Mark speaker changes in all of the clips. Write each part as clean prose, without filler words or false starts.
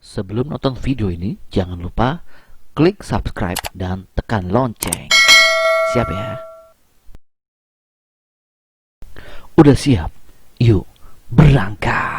Speaker 1: Sebelum nonton video ini, jangan lupa klik subscribe dan tekan lonceng. Siap ya? Udah siap? Yuk, berangkat!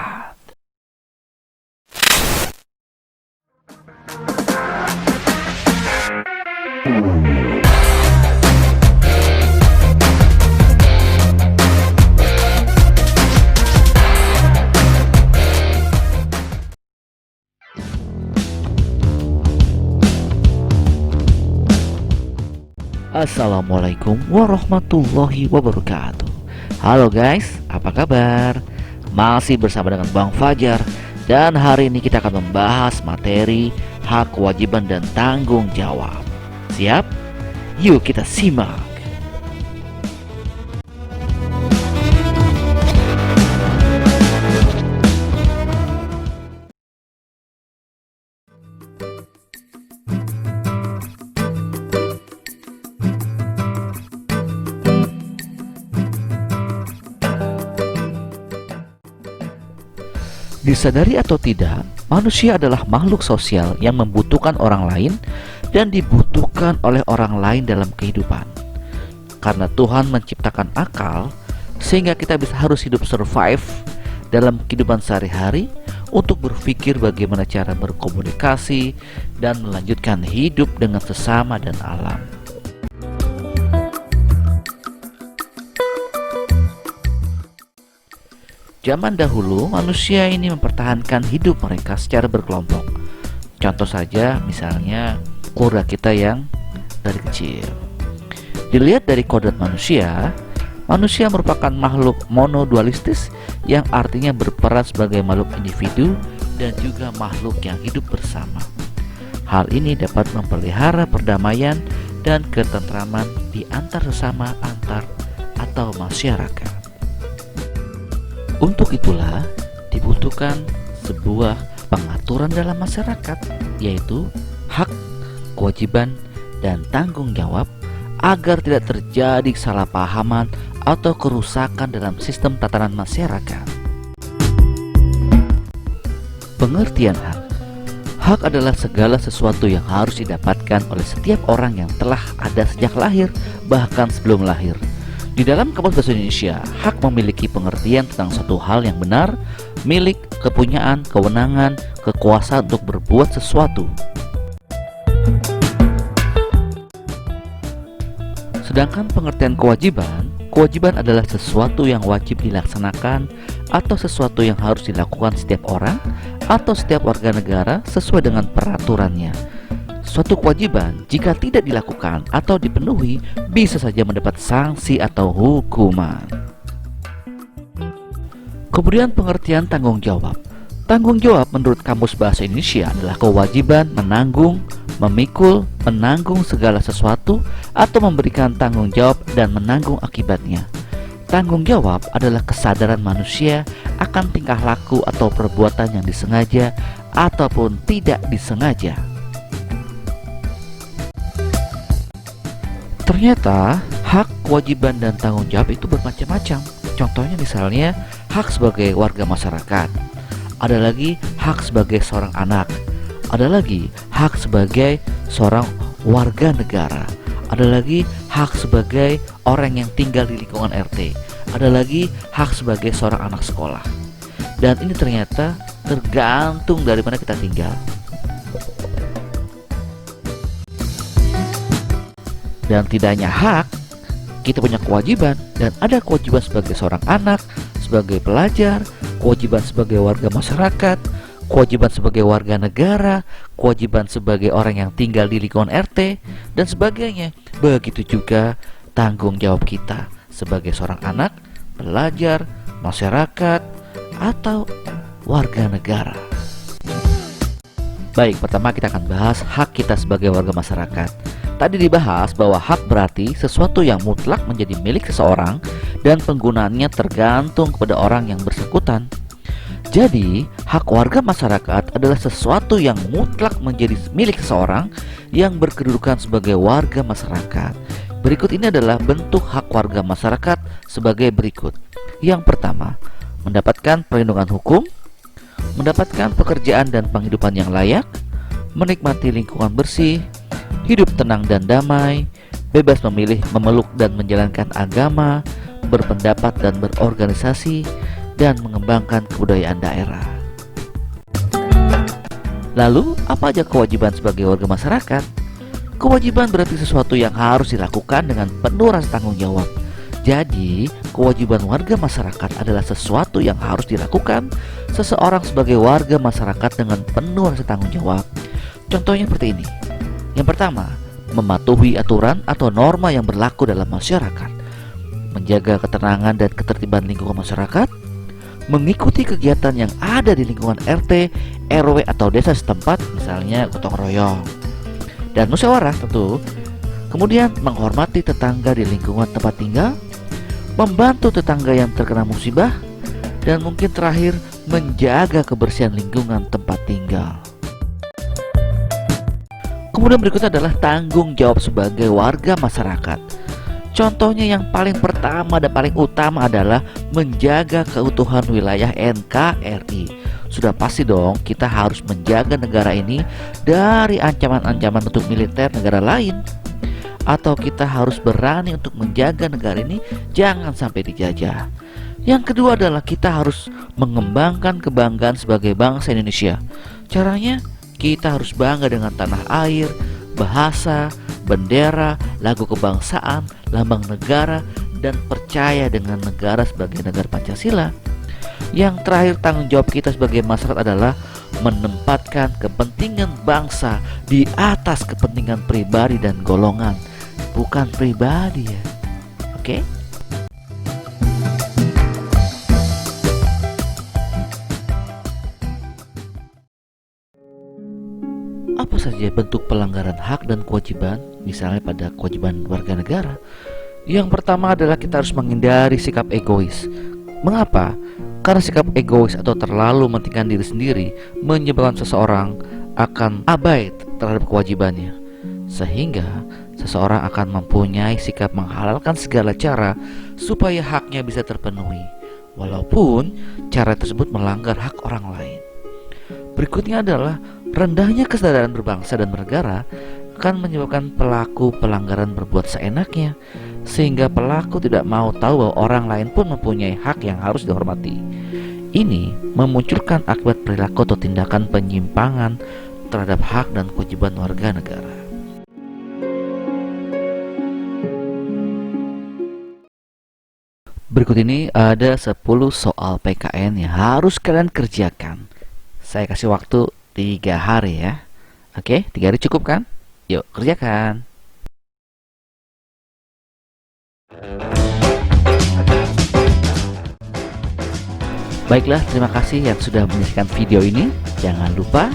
Speaker 1: Assalamualaikum warahmatullahi wabarakatuh. Halo guys, apa kabar? Masih bersama dengan Bang Fajar. Dan hari ini kita akan membahas materi hak, kewajiban, dan tanggung jawab. Siap? Yuk kita simak. Disadari atau tidak, manusia adalah makhluk sosial yang membutuhkan orang lain dan dibutuhkan oleh orang lain dalam kehidupan. Karena Tuhan menciptakan akal, sehingga kita harus hidup survive dalam kehidupan sehari-hari untuk berpikir bagaimana cara berkomunikasi dan melanjutkan hidup dengan sesama dan alam. Zaman dahulu, manusia ini mempertahankan hidup mereka secara berkelompok. Contoh saja, misalnya keluarga kita yang dari kecil. Dilihat dari kodrat manusia, manusia merupakan makhluk monodualistis yang artinya berperan sebagai makhluk individu dan juga makhluk yang hidup bersama. Hal ini dapat memelihara perdamaian dan ketentraman di antar sesama atau masyarakat. Untuk itulah dibutuhkan sebuah pengaturan dalam masyarakat, yaitu hak, kewajiban, dan tanggung jawab agar tidak terjadi kesalahpahaman atau kerusakan dalam sistem tatanan masyarakat. Pengertian hak. Hak adalah segala sesuatu yang harus didapatkan oleh setiap orang yang telah ada sejak lahir, bahkan sebelum lahir. Di dalam Kamus Bahasa Indonesia, hak memiliki pengertian tentang suatu hal yang benar, milik, kepunyaan, kewenangan, kekuasaan untuk berbuat sesuatu. Sedangkan pengertian kewajiban, kewajiban adalah sesuatu yang wajib dilaksanakan atau sesuatu yang harus dilakukan setiap orang atau setiap warga negara sesuai dengan peraturannya. Suatu kewajiban jika tidak dilakukan atau dipenuhi bisa saja mendapat sanksi atau hukuman. Kemudian pengertian tanggung jawab. Tanggung jawab menurut Kamus Bahasa Indonesia adalah kewajiban menanggung, memikul, menanggung segala sesuatu atau memberikan tanggung jawab dan menanggung akibatnya. Tanggung jawab adalah kesadaran manusia akan tingkah laku atau perbuatan yang disengaja ataupun tidak disengaja. Ternyata hak, kewajiban, dan tanggung jawab itu bermacam-macam. Contohnya misalnya hak sebagai warga masyarakat, ada lagi hak sebagai seorang anak, ada lagi hak sebagai seorang warga negara, ada lagi hak sebagai orang yang tinggal di lingkungan RT, ada lagi hak sebagai seorang anak sekolah. Dan ini ternyata tergantung dari mana kita tinggal. Dan tidak hanya hak, kita punya kewajiban. Dan ada kewajiban sebagai seorang anak, sebagai pelajar, kewajiban sebagai warga masyarakat, kewajiban sebagai warga negara, kewajiban sebagai orang yang tinggal di lingkungan RT, dan sebagainya. Begitu juga tanggung jawab kita sebagai seorang anak, pelajar, masyarakat, atau warga negara. Baik, pertama kita akan bahas hak kita sebagai warga masyarakat. Tadi dibahas bahwa hak berarti sesuatu yang mutlak menjadi milik seseorang dan penggunaannya tergantung kepada orang yang bersangkutan. Jadi, hak warga masyarakat adalah sesuatu yang mutlak menjadi milik seseorang yang berkedudukan sebagai warga masyarakat. Berikut ini adalah bentuk hak warga masyarakat sebagai berikut. Yang pertama, mendapatkan perlindungan hukum. mendapatkan pekerjaan dan penghidupan yang layak, menikmati lingkungan bersih, hidup tenang dan damai, bebas memilih, memeluk dan menjalankan agama, berpendapat dan berorganisasi, dan mengembangkan kebudayaan daerah. Lalu, apa aja kewajiban sebagai warga masyarakat? Kewajiban berarti sesuatu yang harus dilakukan dengan penuh rasa tanggung jawab. Jadi, kewajiban warga masyarakat adalah sesuatu yang harus dilakukan seseorang sebagai warga masyarakat dengan penuh rasa tanggung jawab. Contohnya seperti ini. Yang pertama, mematuhi aturan atau norma yang berlaku dalam masyarakat, menjaga ketenangan dan ketertiban lingkungan masyarakat, mengikuti kegiatan yang ada di lingkungan RT, RW atau desa setempat, misalnya gotong royong, dan musyawarah tentu. Kemudian menghormati tetangga di lingkungan tempat tinggal, membantu tetangga yang terkena musibah, dan mungkin terakhir menjaga kebersihan lingkungan tempat tinggal. Kemudian berikutnya adalah tanggung jawab sebagai warga masyarakat. Contohnya yang paling pertama dan paling utama adalah menjaga keutuhan wilayah NKRI. Sudah pasti dong kita harus menjaga negara ini dari ancaman-ancaman untuk militer negara lain. Atau kita harus berani untuk menjaga negara ini jangan sampai dijajah. Yang kedua adalah kita harus mengembangkan kebanggaan sebagai bangsa Indonesia. Caranya kita harus bangga dengan tanah air, bahasa, bendera, lagu kebangsaan, lambang negara, dan percaya dengan negara sebagai negara Pancasila. Yang terakhir, tanggung jawab kita sebagai masyarakat adalah menempatkan kepentingan bangsa di atas kepentingan pribadi dan golongan. Bukan pribadi ya. Oke? Apa saja bentuk pelanggaran hak dan kewajiban, misalnya pada kewajiban warga negara? Yang pertama adalah kita harus menghindari sikap egois. Mengapa? Karena sikap egois atau terlalu mementingkan diri sendiri menyebabkan seseorang akan abai terhadap kewajibannya, sehingga seseorang akan mempunyai sikap menghalalkan segala cara supaya haknya bisa terpenuhi, walaupun cara tersebut melanggar hak orang lain. Berikutnya adalah rendahnya kesadaran berbangsa dan bernegara akan menyebabkan pelaku pelanggaran berbuat seenaknya, sehingga pelaku tidak mau tahu bahwa orang lain pun mempunyai hak yang harus dihormati. Ini memunculkan akibat perilaku atau tindakan penyimpangan terhadap hak dan kewajiban warga negara. Berikut ini ada 10 soal PKN yang harus kalian kerjakan. Saya kasih waktu 3 hari ya. Oke, 3 hari cukup kan? Yuk, kerjakan. Baiklah, terima kasih yang sudah menyaksikan video ini. Jangan lupa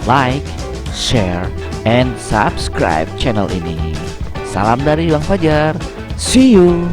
Speaker 1: like, share, and subscribe channel ini. Salam dari Bang Fajar. See you.